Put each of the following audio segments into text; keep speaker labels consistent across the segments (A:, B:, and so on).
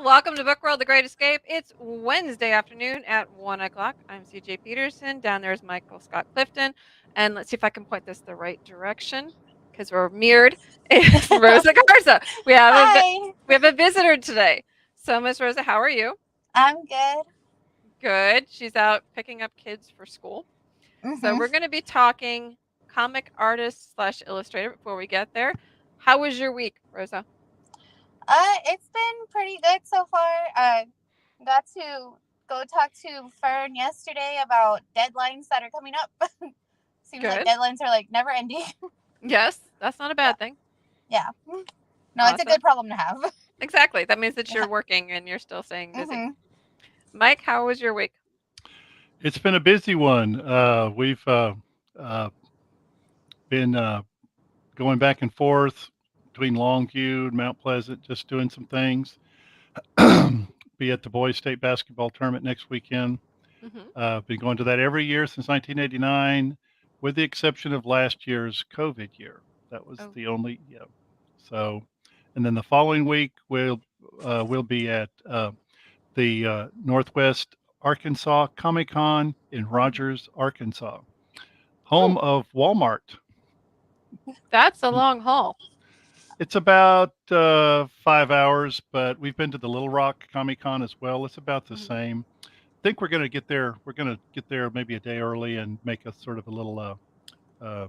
A: Welcome to Book World: The Great Escape. It's Wednesday afternoon at 1 o'clock. I'm CJ Peterson. Down there is Michael Scott Clifton. And let's see if I can point this the right direction because we're mirrored. It's Rosa Garza.
B: Hi,
A: We have a visitor today. So, Miss Rosa, how are you?
B: I'm good.
A: Good. She's out picking up kids for school. So,
B: hmm
A: we're going to be talking comic artist slash illustrator before we get there. How was your week, Rosa?
B: it's been pretty good so far. Got to go talk to Fern yesterday about deadlines that are coming up. Seems like
A: Good.
B: deadlines are like never ending.
A: Yes, that's not a
B: yeah,
A: bad thing.
B: yeah. No, it's a
A: Awesome.
B: good problem to have.
A: Exactly. That means that
B: yeah.
A: you're working and you're still staying busy.
B: hmm
A: Mike, how was your week?
C: It's been a busy one. We've uh, been going back and forth between Longview and Mount Pleasant, just doing some things. Be at the boys' state basketball tournament next weekend.
A: Hmm.
C: Been going to that every year since 1989, with the exception of last year's COVID year. That was
A: Oh,
C: the only, yeah. So, and then the following week we'll be at the Northwest Arkansas Comic Con in Rogers, Arkansas, home
A: whew,
C: of Walmart.
A: that's a long haul.
C: It's about 5 hours, but we've been to the Little Rock Comic Con as well. It's about the
A: Hmm.
C: same. I think we're going to get there. We're going to get there maybe a day early and make a sort of a little uh,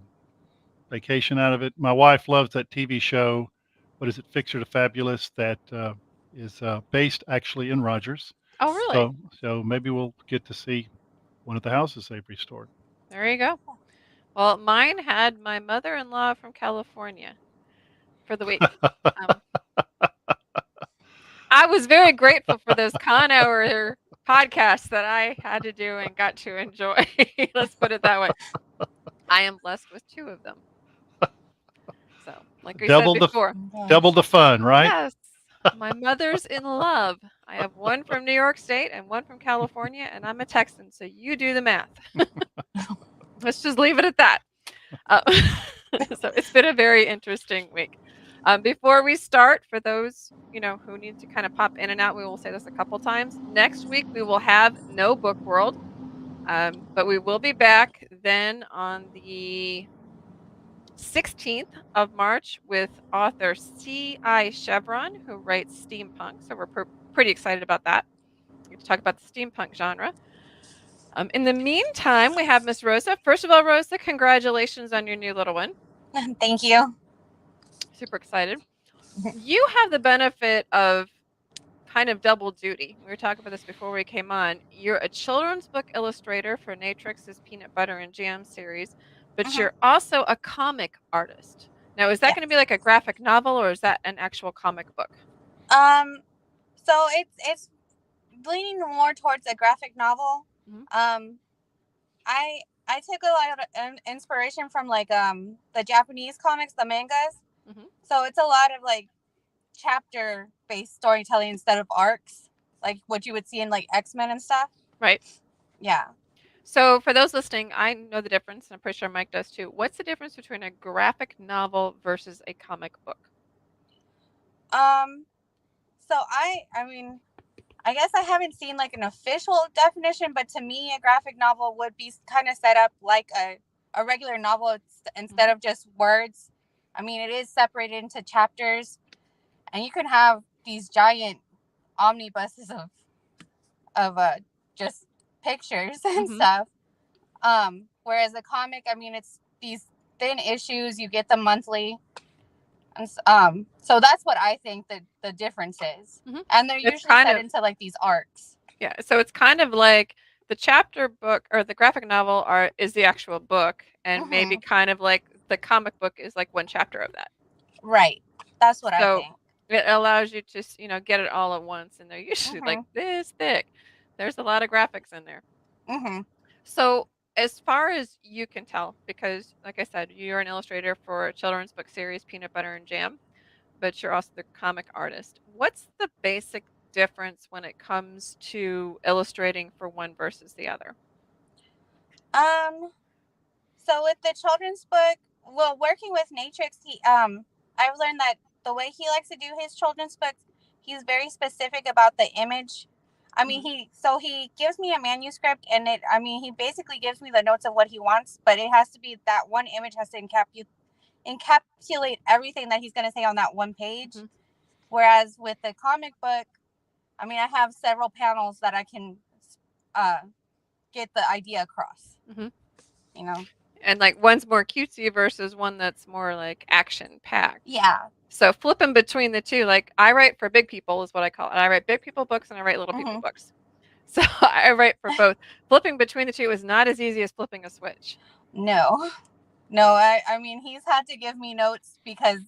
C: vacation out of it. My wife loves that TV show. What is it? Fixer to Fabulous. That is based actually in Rogers.
A: Oh, really?
C: So maybe we'll get to see one of the houses they've restored.
A: There you go. Well, mine had my mother in law from California for the week. Um, I was very grateful for those con hour podcasts that I had to do and got to enjoy. Let's put it that way. I am blessed with two of them. So, like we said
C: double the
A: before,
B: Okay.
C: double the fun, right?
A: yes, my mother's in love. I have one from New York State and one from California, and I'm a Texan, so you do the math. Let's just leave it at that. Uh, so it's been a very interesting week. Before we start, for those who need to kind of pop in and out, we will say this a couple times. Next week we will have no book world, but we will be back then on the 16th of March with author C.I. Chevron, who writes steampunk. So we're pretty excited about that. We get to talk about the steampunk genre. In the meantime, we have Miss Rosa. First of all, Rosa, congratulations on your new little one.
B: Thank you.
A: Super excited. You have the benefit of kind of double duty. We were talking about this before we came on. You're a children's book illustrator for Natrix's Peanut Butter and Jam series, but
B: hmm
A: you're also a comic artist. Now, is that
B: Yeah.
A: going to be like a graphic novel or is that an actual comic book?
B: Um. So it's leaning more towards a graphic novel.
A: Hmm.
B: Um. I took a lot of inspiration from like the Japanese comics, the mangas.
A: Hmm.
B: So it's a lot of like chapter based storytelling instead of arcs, like what you would see in like X-Men and stuff.
A: Right.
B: Yeah.
A: So, for those listening, I know the difference, and I'm pretty sure Mike does too. What's the difference between a graphic novel versus a comic book?
B: Um. So I mean, I guess I haven't seen like an official definition, but to me, a graphic novel would be kind of set up like a regular novel instead
A: Hmm.
B: of just words. I mean, it is separated into chapters, and you can have these giant omnibuses of just pictures and
A: Hmm.
B: stuff. Whereas a comic, I mean, it's these thin issues. You get them monthly, and so that's what I think the difference is.
A: Hmm.
B: And they're
A: It's
B: usually
A: kind
B: set
A: of,
B: into like these arcs.
A: yeah. So it's kind of like the chapter book or the graphic novel is the actual book, and maybe
B: hmm
A: kind of like the comic book is like one chapter of that.
B: Right. That's what I
A: So
B: think.
A: it allows you to get it all at once, and they're usually like
B: hmm
A: this thick. There's a lot of graphics in there.
B: hmm
A: So, as far as you can tell, because like I said, you're an illustrator for a children's book series Peanut Butter and Jam, but you're also the comic artist. What's the basic difference when it comes to illustrating for one versus the other?
B: Um. So with the children's book, well, working with Natrix, I've learned that the way he likes to do his children's books, he's very specific about the image. I mean, he gives me a manuscript, and he basically gives me the notes of what he wants, but it has to be that one image has to encapsulate everything that he's going to say on that one page.
A: Mhm.
B: Whereas with the comic book, I mean, I have several panels that I can get the idea across.
A: Mhm.
B: You know,
A: And like one's more cutesy versus one that's more like action packed.
B: yeah.
A: So flipping between the two, like I write for big people is what I call it. I write big people books and I write little people books. So I write for both. Flipping between the two is not as easy as flipping a switch.
B: No. I mean, he's had to give me notes because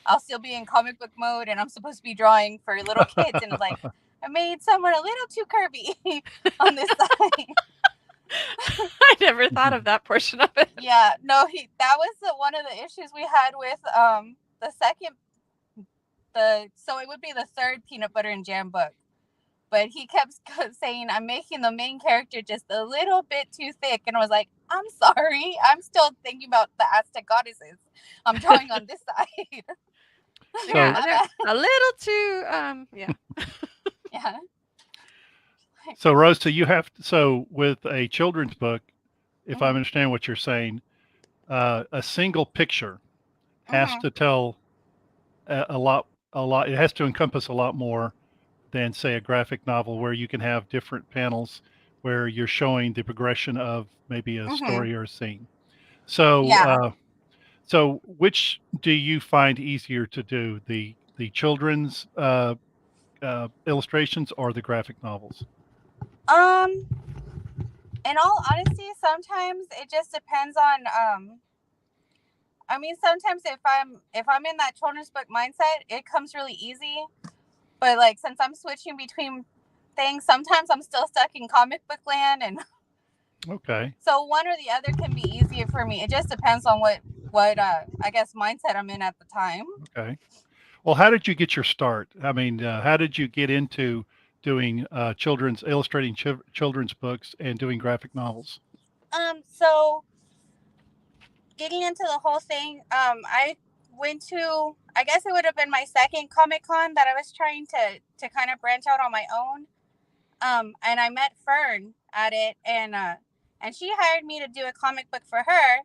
B: I'll still be in comic book mode and I'm supposed to be drawing for little kids, and it's like I made someone a little too curvy on this side.
A: I never thought of that portion of it.
B: Yeah, no, that was one of the issues we had with so it would be the third peanut butter and jam book. But he kept saying, I'm making the main character just a little bit too thick. And I was like, I'm sorry. I'm still thinking about the Aztec goddesses. I'm drawing on this side.
A: Yeah, they're a little too, yeah.
B: Yeah.
C: So, Rosa, so with a children's book, if I understand what you're saying, a single picture has to tell a lot. It has to encompass a lot more than, say, a graphic novel where you can have different panels where you're showing the progression of maybe a story or a scene. So,
B: Yeah.
C: so which do you find easier to do, the children's illustrations or the graphic novels?
B: In all honesty, sometimes it just depends on I mean, sometimes if I'm in that children's book mindset, it comes really easy. But like since I'm switching between things, sometimes I'm still stuck in comic book land, and
C: Okay.
B: so one or the other can be easier for me. It just depends on what I guess mindset I'm in at the time.
C: Okay. Well, how did you get your start? I mean, how did you get into doing illustrating children's books and doing graphic novels?
B: So getting into the whole thing, I went to, I guess it would have been my second Comic Con that I was trying to kind of branch out on my own. And I met Fern at it, and she hired me to do a comic book for her,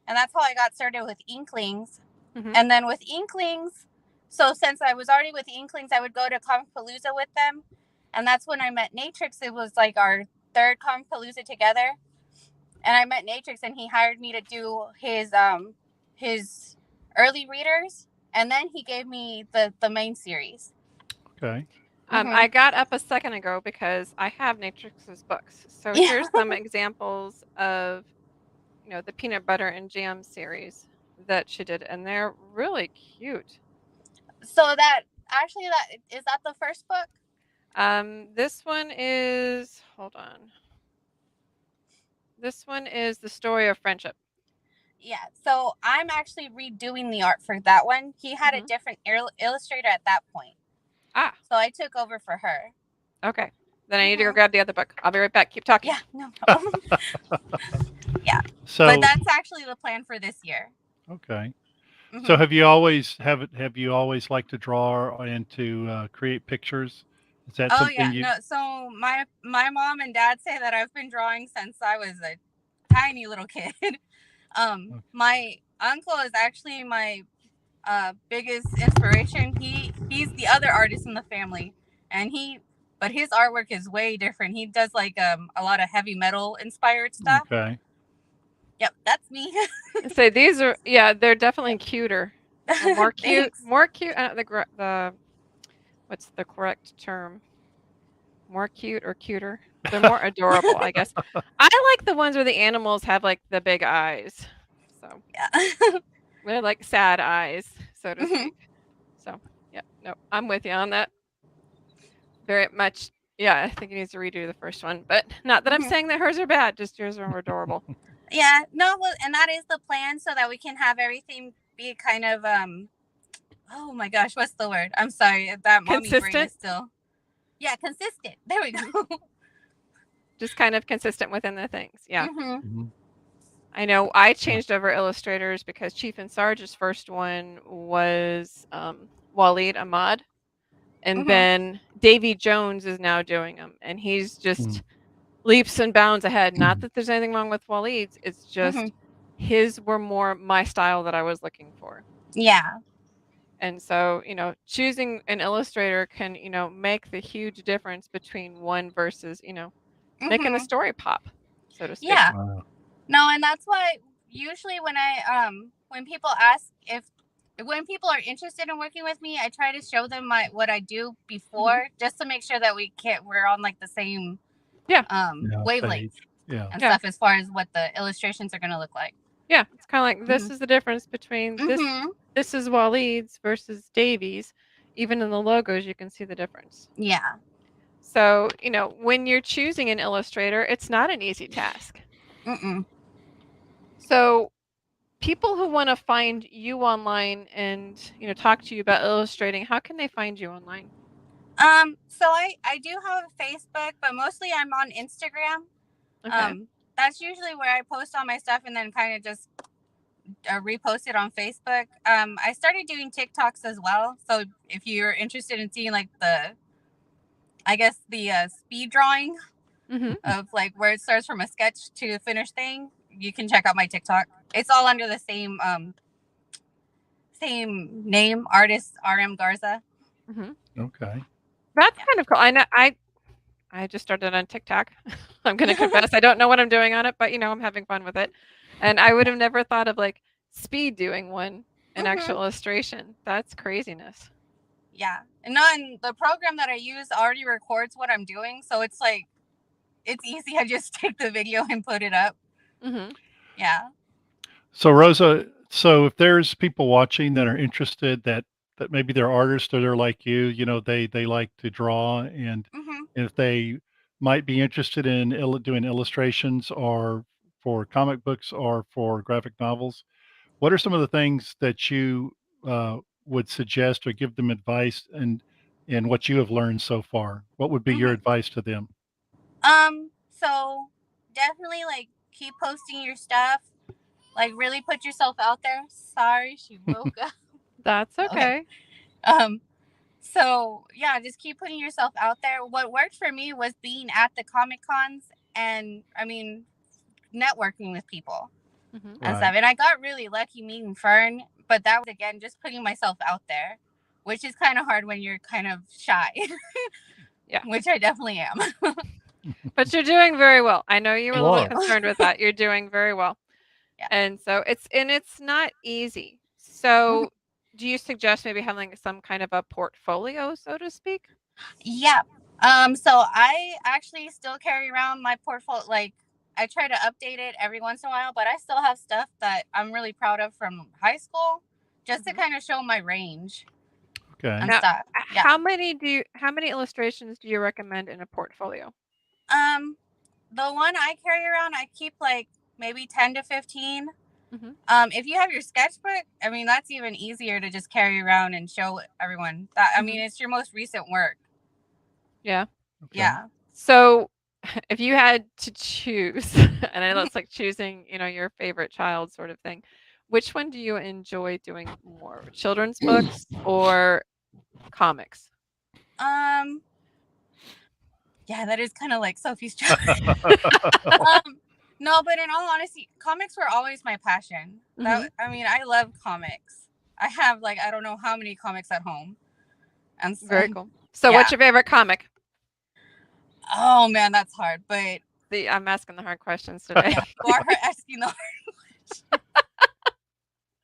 B: and that's how I got started with Inklings. And then with Inklings, so since I was already with Inklings, I would go to Comic Palooza with them, and that's when I met Natrix. It was like our third Comic Palooza together, and I met Natrix, and he hired me to do his early readers, and then he gave me the main series.
C: Okay.
A: I got up a second ago because I have Natrix's books. So here's some examples of, the peanut butter and jam series that she did, and they're really cute.
B: So that is that the first book?
A: This one is, hold on. This one is the story of friendship.
B: Yeah, so I'm actually redoing the art for that one. He had a different illustrator at that point. So I took over for her.
A: Okay. Then I need to go grab the other book. I'll be right back. Keep talking.
B: Yeah, no problem. Yeah.
C: So,
B: but that's actually the plan for this year.
C: Okay. So have you always liked to draw and to create pictures? Is that something you?
B: No. So my mom and dad say that I've been drawing since I was a tiny little kid. My uncle is actually my biggest inspiration. He's the other artist in the family, and but his artwork is way different. He does like a lot of heavy metal inspired stuff.
C: Okay.
B: Yep, that's me.
A: So these are, they're definitely cuter. More cute. More cute. The what's the correct term? More cute or cuter? They're more adorable, I guess. I like the ones where the animals have like the big eyes. So
B: yeah,
A: they're like sad eyes, so to speak. So yeah, no, I'm with you on that. Very much. Yeah, I think he needs to redo the first one, but not that I'm saying that hers are bad. Just yours are adorable.
B: Yeah, no, well, and that is the plan, so that we can have everything be kind of oh my gosh, what's the word? I'm sorry, that mommy brain is still. Yeah, consistent. There we go.
A: Just kind of consistent within the things. Yeah. I know I changed over illustrators because Chief and Sarge's first one was Waleed Ahmad, And
B: Mhm.
A: then Davy Jones is now doing them, and he's just
C: Mm.
A: leaps and bounds ahead. Not that there's anything wrong with Waleed's, it's just
B: Mhm.
A: his were more my style that I was looking for.
B: Yeah.
A: And so, choosing an illustrator can, make the huge difference between one versus, making a
B: Mhm.
A: story pop, so to speak.
B: Yeah.
C: Wow.
B: No, and that's why usually when people ask if when people are interested in working with me, I try to show them what I do
A: Mhm.
B: before, just to make sure that we're on like the same
A: Yeah.
C: Yeah.
B: wavelength
C: Page. Yeah.
B: and
A: Yeah.
B: stuff as far as what the illustrations are gonna look like.
A: Yeah. It's kind of like this
B: Mhm.
A: is the difference between
B: Mhm.
A: this is Waleed's versus Davies. Even in the logos, you can see the difference.
B: Yeah.
A: So, when you're choosing an illustrator, it's not an easy task.
B: Mm-mm.
A: So, people who want to find you online and, talk to you about illustrating, how can they find you online?
B: So I do have a Facebook, but mostly I'm on Instagram.
A: Okay.
B: That's usually where I post all my stuff and then kind of just repost it on Facebook. I started doing TikToks as well. So if you're interested in seeing like the speed drawing
A: Mm-hmm.
B: of like where it starts from a sketch to a finished thing, you can check out my TikTok. It's all under the same name, artist RM Garza.
A: Mm-hmm.
C: Okay.
A: That's
B: Yeah.
A: kind of cool. I just started on TikTok. I'm gonna confess I don't know what I'm doing on it, but I'm having fun with it. And I would have never thought of like speed doing an
B: Mm-hmm.
A: actual illustration. That's craziness.
B: Yeah. And the program that I use already records what I'm doing, so it's like it's easy. I just take the video and put it up.
A: Mm-hmm.
B: Yeah.
C: So Rosa, so if there's people watching that are interested that maybe they're artists or they're like you, they like to draw and
B: Mm-hmm.
C: if they might be interested in doing illustrations or for comic books or for graphic novels, what are some of the things that you uh, would suggest or give them advice and what you have learned so far? What would be your
B: Mm-hmm.
C: advice to them?
B: So definitely like keep posting your stuff. Like really put yourself out there. Sorry, she woke up.
A: That's
B: Okay.
A: okay.
B: Um. So yeah, just keep putting yourself out there. What worked for me was being at the Comic Cons and networking with people
A: Mm-hmm.
B: and stuff.
C: Right.
B: And I got really lucky meeting Fern, but that was again just putting myself out there, which is kind of hard when you're kind of shy,
A: Yeah.
B: which I definitely am.
A: But you're doing very well. I know you were a
B: Thank
A: little
B: you.
C: Sure.
A: concerned with that. You're doing very well.
B: Yeah.
A: And so it's not easy.
B: Mhm.
A: So do you suggest maybe having some kind of a portfolio, so to speak?
B: Yeah. So I actually still carry around my portfolio. Like I try to update it every once in a while, but I still have stuff that I'm really proud of from high school, just to
A: Mhm.
B: kind of show my range
C: Okay.
B: and
A: Now,
B: stuff. Yeah.
A: how many illustrations do you recommend in a portfolio?
B: Um, the one I carry around, I keep like maybe 10 to 15.
A: Mhm.
B: If you have your sketchbook, I mean that's even easier to just carry around and show everyone. That I mean
A: Mhm.
B: it's your most recent work.
A: Yeah.
C: Okay.
B: Yeah.
A: So if you had to choose, and I know it's like choosing, your favorite child sort of thing, which one do you enjoy doing more? Children's books or comics?
B: um. Yeah, that is kind of like Sophie's choice. um. No, but in all honesty, comics were always my passion.
A: Mhm.
B: I mean, I love comics. I have like I don't know how many comics at home,
A: Very
B: and
A: cool. So
B: yeah.
A: what's your favorite comic?
B: Oh man, that's hard. But
A: See, I'm asking the hard questions today.
B: yeah, you are asking the.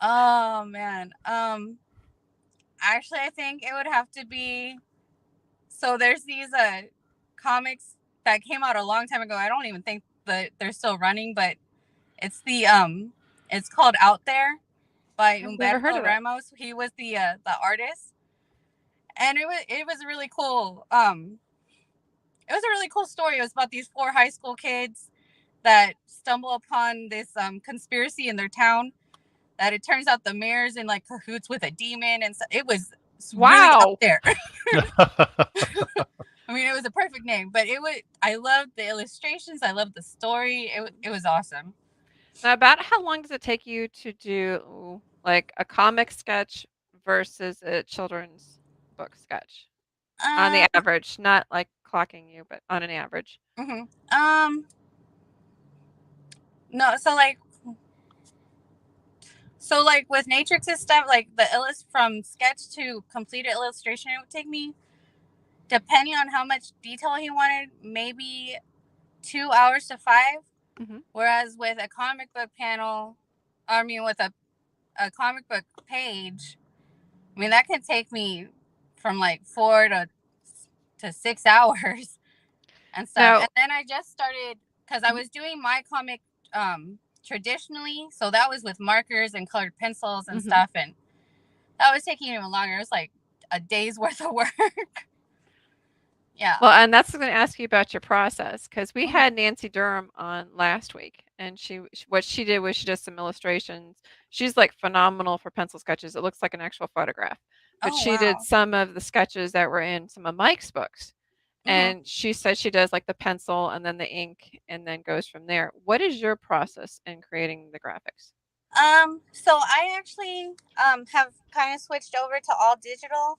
B: Oh man. Actually, I think it would have to be. So there's these comics that came out a long time ago. I don't even think that they're still running, but it's it's called Out There by
A: I've never heard
B: Humberto
A: of it.
B: Ramos. He was the artist, and it was a really cool it was a really cool story. It was about these four high school kids that stumble upon this conspiracy in their town. That it turns out the mayor's in like cahoots with a demon, and so it was really out
A: Wow.
B: there. I mean, it was a perfect name, but it was. I loved the illustrations. I loved the story. It was awesome.
A: Now, about how long does it take you to do like a comic sketch versus a children's book sketch? On the average, not like clocking you, but on an average.
B: Mhm. No, so like with Natrix's stuff, like the from sketch to completed illustration, it would take me, depending on how much detail he wanted, maybe 2 hours to 5.
A: Mm-hmm.
B: Whereas with a comic book panel, with a comic book page, I mean, that can take me from like 4 to 6 hours and stuff.
A: Now,
B: and then I just started, because I was doing my comic traditionally, so that was with markers and colored pencils and stuff, and that was taking even longer. It was like a day's worth of work. Yeah.
A: Well, and that's going to ask you about your process, because we had Nancy Durham on last week, and what she did was she did some illustrations. She's like phenomenal for pencil sketches. It looks like an actual photograph. But she did some of the sketches that were in some of Mike's books. And she said she does like the pencil and then the ink and then goes from there. What is your process in creating the graphics?
B: So I actually have kind of switched over to all digital.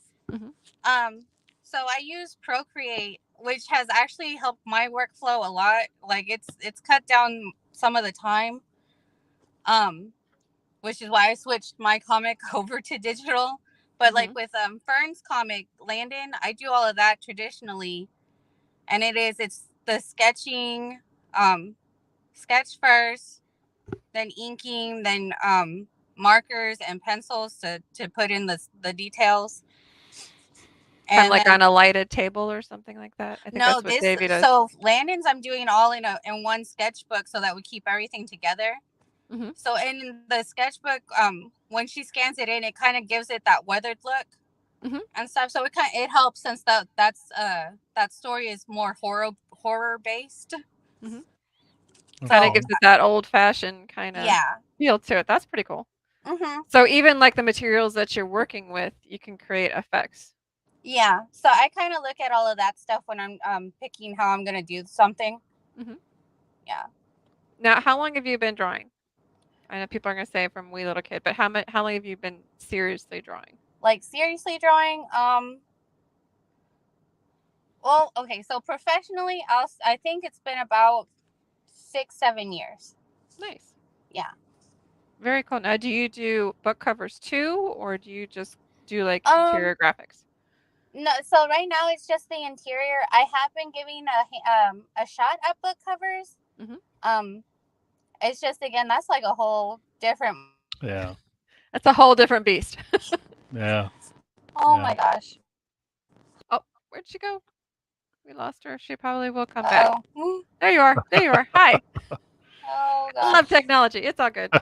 B: So I use Procreate, which has actually helped my workflow a lot. Like it's cut down some of the time. Which is why I switched my comic over to digital. But like with Fern's comic, Landon, I do all of that traditionally. And it's the sketching, sketch first, then inking, then markers and pencils to put in the details.
A: Kind of like on a lighted table or something like that. I think that's what Davey does.
B: So Landon's I'm doing all in one sketchbook, so that we keep everything together. So in the sketchbook, when she scans it in, it kind of gives it that weathered look and stuff. So it helps, since that story is more horror based.
A: Kind of gives it that old fashioned kind of feel to it. That's pretty cool. So even like the materials that you're working with, you can create effects.
B: Yeah. So I kind of look at all of that stuff when I'm picking how I'm gonna do something. Yeah.
A: Now, how long have you been drawing? I know people are gonna say from wee little kid, but how long have you been seriously drawing?
B: Like seriously drawing? Well, okay. So professionally, I think it's been about 6-7 years.
A: Nice.
B: Yeah.
A: Very cool. Now, do you do book covers too, or do you just do like interior graphics?
B: No. So right now it's just the interior. I have been giving a shot at book covers. It's just, again, that's like a whole different.
C: Yeah.
A: That's a whole different beast.
C: Yeah.
B: Oh my gosh.
A: Oh, where'd she go? We lost her. She probably will come back. There you are. There you are. Hi.
B: Oh gosh.
A: I love technology. It's all good.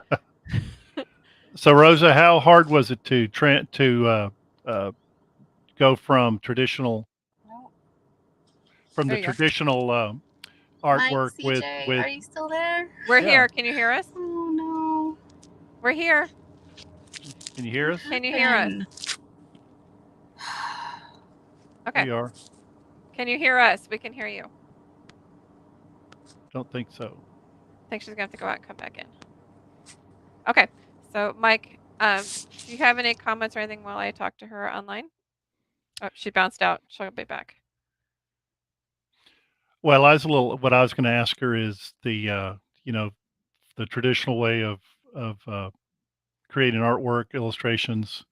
C: So Rosa, how hard was it to go from traditional traditional artwork
B: Mike,
C: with
B: CJ, are you still there?
A: We're here. Can you hear us?
B: Oh no.
A: We're here.
C: Can you hear us?
A: Can you hear us? Okay.
C: We are.
A: Can you hear us? We can hear you.
C: Don't think so.
A: I think she's gonna have to go out and come back in. Okay. So Mike, do you have any comments or anything while I talk to her online? Oh, she bounced out. She'll be back.
C: Well, what I was going to ask her is the traditional way of creating artwork, illustrations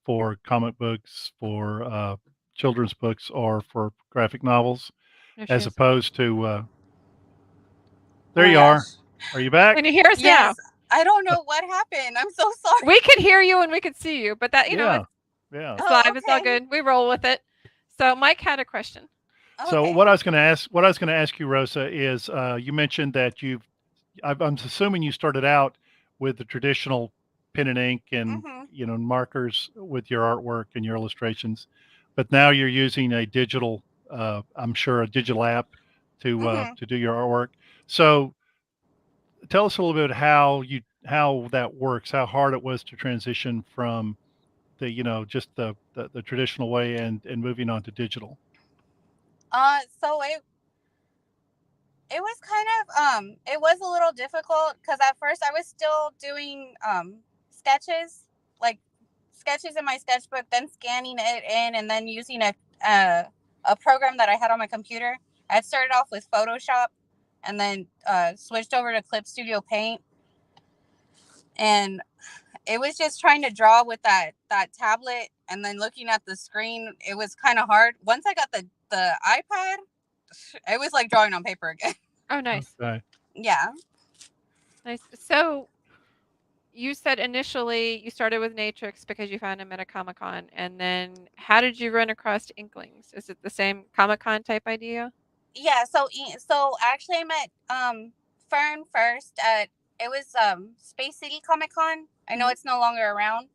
C: for comic books, for children's books, or for graphic novels, as opposed to. There you are. Are you back?
A: Can you hear us
B: now? I don't know what happened. I'm so sorry.
A: We could hear you and we could see you, but that it's live. It's all good. We roll with it. So Mike had a question.
C: So what I was going to ask you, Rosa, is you mentioned that I'm assuming you started out with the traditional pen and ink and markers with your artwork and your illustrations, but now you're using a digital, I'm sure a digital app to do your artwork. So tell us a little bit how that works, how hard it was to transition from the just the traditional way and moving on to digital.
B: So it was kind of it was a little difficult, because at first I was still doing sketches in my sketchbook, then scanning it in, and then using a a program that I had on my computer. I had started off with Photoshop and then switched over to Clip Studio Paint. And it was just trying to draw with that tablet and then looking at the screen. It was kind of hard. Once I got the iPad, it was like drawing on paper again.
A: Oh, nice.
C: Okay.
B: Yeah.
A: Nice. So you said initially you started with Natrix because you found him at a Comic-Con, and then how did you run across Inklings? Is it the same Comic-Con type idea?
B: Yeah. So actually I met Fern first at, it was Space City Comic Con. I know it's no longer around.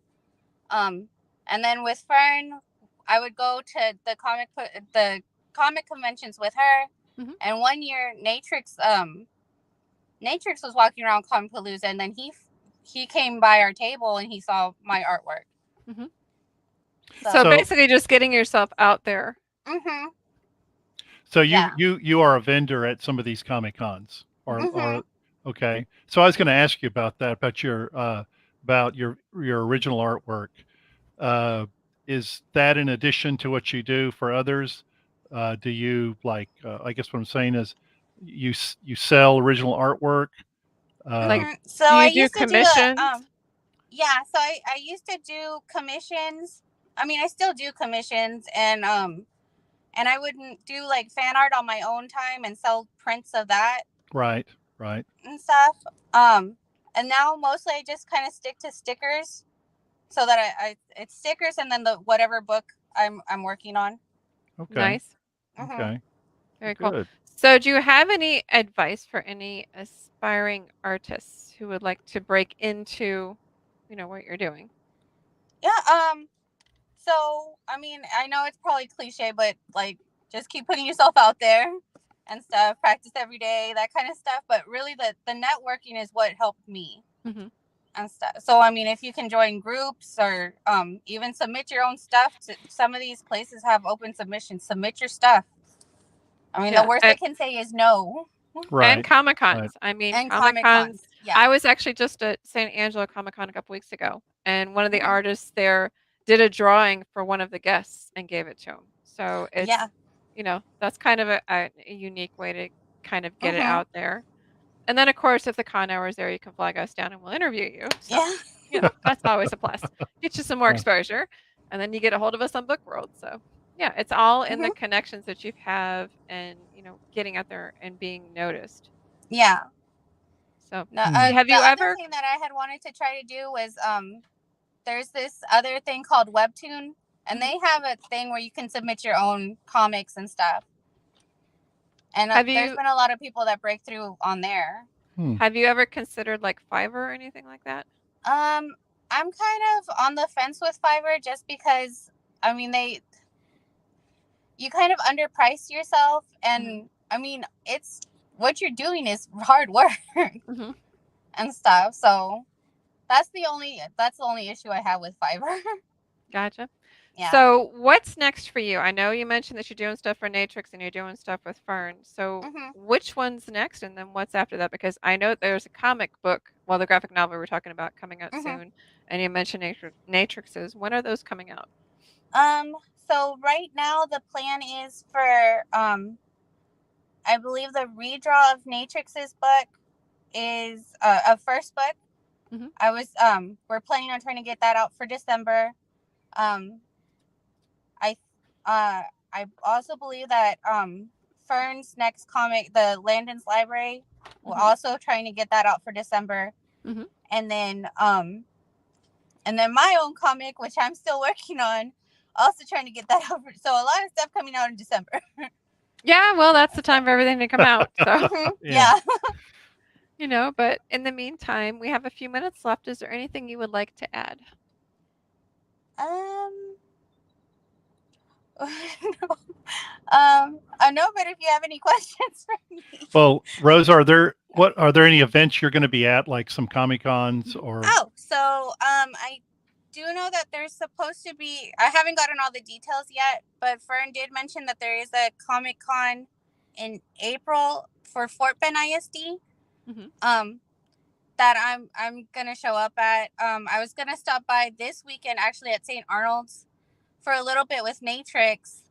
B: And then with Fern, I would go to the comic conventions with her.
A: Mhm.
B: And one year, Natrix was walking around Comicpalooza, and then he came by our table and he saw my artwork.
A: Mhm.
B: So,
A: So basically, just getting yourself out there.
B: mhm.
C: So
B: Yeah.
C: you are a vendor at some of these Comic Cons, or
B: Mhm.
C: okay. So I was going to ask you about that, about your original artwork. Is that in addition to what you do for others? Do you like? I guess what I'm saying is, you sell original artwork.
A: Like,
B: So
A: do
B: I
A: you do
B: used to do
A: commissions?
B: yeah. So I used to do commissions. I mean, I still do commissions, and I wouldn't do like fan art on my own time and sell prints of that
C: Right.
B: and stuff. And now mostly I just kind of stick to stickers, so that it's stickers and then the whatever book I'm working on.
C: Okay.
A: Nice.
B: Mhm.
C: Okay.
A: Very cool.
C: Good.
A: So, do you have any advice for any aspiring artists who would like to break into, what you're doing?
B: Yeah. So I mean, I know it's probably cliche, but like, just keep putting yourself out there and stuff. Practice every day, that kind of stuff. But really, the networking is what helped me.
A: Mhm.
B: And stuff. So I mean, if you can join groups or even submit your own stuff to some of these places have open submissions. Submit your stuff. I mean,
A: Yeah,
B: the worst they can say is no.
A: and
C: Right.
A: Comic Cons.
C: Right.
A: I mean,
B: And
A: Comic
B: Comic
A: Cons.
B: Cons, yeah.
A: I was actually just at San Angelo Comic Con a couple weeks ago, and one of the
B: Mhm.
A: artists there did a drawing for one of the guests and gave it to him. So it's,
B: Yeah.
A: That's kind of a unique way to kind of get it
B: Mhm.
A: out there. And then, of course, if the con hour is there, you can flag us down and we'll interview you. So,
B: Yeah.
A: that's always a plus. Get you some more
C: Yeah.
A: exposure, and then you get a hold of us on Book World. So, yeah, it's all in the
B: Mhm.
A: connections that you have and, getting out there and being noticed.
B: Yeah.
A: So,
B: No,
A: have
B: the
A: you
B: other
A: ever?
B: thing that I had wanted to try to do was there's this other thing called Webtoon, and
A: Mhm.
B: they have a thing where you can submit your own comics and stuff. And
A: Have
B: there's
A: you
B: been a lot of people that break through on there.
A: have you ever considered like Fiverr or anything like that?
B: I'm kind of on the fence with Fiverr just because I mean you kind of underprice yourself, and I mean it's what you're doing is hard work
A: Mhm.
B: and stuff. So that's the only issue I have with Fiverr.
A: Gotcha.
B: Yeah.
A: So, what's next for you? I know you mentioned that you're doing stuff for Natrix and you're doing stuff with Fern. So,
B: Mhm.
A: which one's next, and then what's after that? Because I know there's a comic book, well, the graphic novel we're talking about coming out
B: Mhm.
A: soon, and you mentioned Natrixes. When are those coming out?
B: So right now the plan is for I believe the redraw of Natrix's book is a first book.
A: Mhm.
B: I was we're planning on trying to get that out for December. Um I I also believe that Fern's next comic, the Landon's Library, we're
A: Mhm.
B: also trying to get that out for December.
A: Mhm.
B: And then my own comic, which I'm still working on, also trying to get that out. So a lot of stuff coming out in December.
A: Yeah, well, that's the time for everything to come out. So,
B: Yeah.
A: but in the meantime, we have a few minutes left. Is there anything you would like to add?
B: Um, I know, but if you have any questions for me.
C: Well, Rose, are there any events you're going to be at, like some Comic Cons or?
B: Oh, so I do know that there's supposed to be. I haven't gotten all the details yet, but Fern did mention that there is a Comic Con in April for Fort Bend ISD.
A: Mhm.
B: That I'm gonna show up at. I was gonna stop by this weekend actually at St. Arnold's for a little bit with Natrix.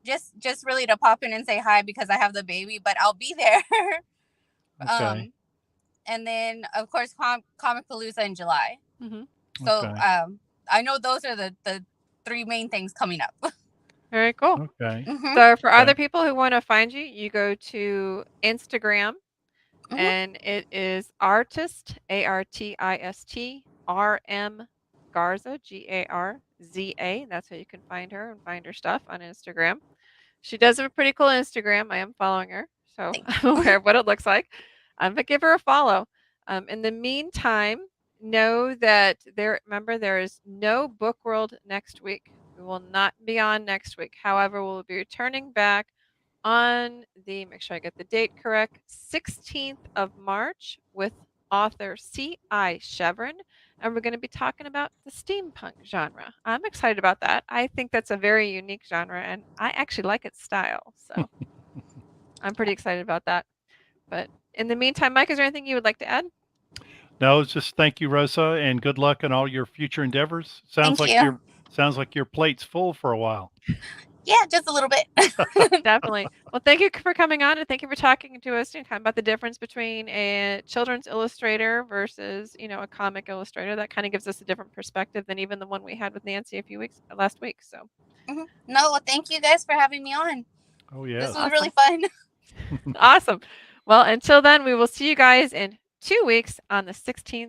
B: just really to pop in and say hi because I have the baby, but I'll be there.
C: Okay.
B: And then of course Comic Palooza in July.
A: Mm-hmm.
B: So
C: Okay.
B: I know those are the three main things coming up.
A: Very cool.
C: Okay.
B: Mm-hmm.
A: So for other
C: Okay.
A: people who want to find you, you go to Instagram,
B: Mhm.
A: and it is artist ARTIST RM Garza GARZA. That's how you can find her and find her stuff on Instagram. She does have a pretty cool Instagram. I am following her, so
B: Thank
A: I'm aware of what it looks like. But give her a follow. In the meantime, know that there is no book world next week. We will not be on next week. However, we'll be returning back on make sure I get the date correct, 16th of March with author C.I. Chevron, and we're going to be talking about the steampunk genre. I'm excited about that. I think that's a very unique genre, and I actually like its style, so I'm pretty excited about that. But in the meantime, Mike, is there anything you would like to add?
C: No, it's just thank you, Rosa, and good luck in all your future endeavors.
B: Thank you.
C: Sounds like your plate's full for a while.
B: Yeah, just a little bit.
A: Definitely. Well, thank you for coming on, and thank you for talking to us and talking about the difference between a children's illustrator versus, a comic illustrator. That kind of gives us a different perspective than even the one we had with Nancy last week. So
B: Mhm. No, well, thank you guys for having me on.
C: Oh
B: This
C: yes.
B: was really fun.
A: awesome. Well, until then, we will see you guys in 2 weeks on the 16th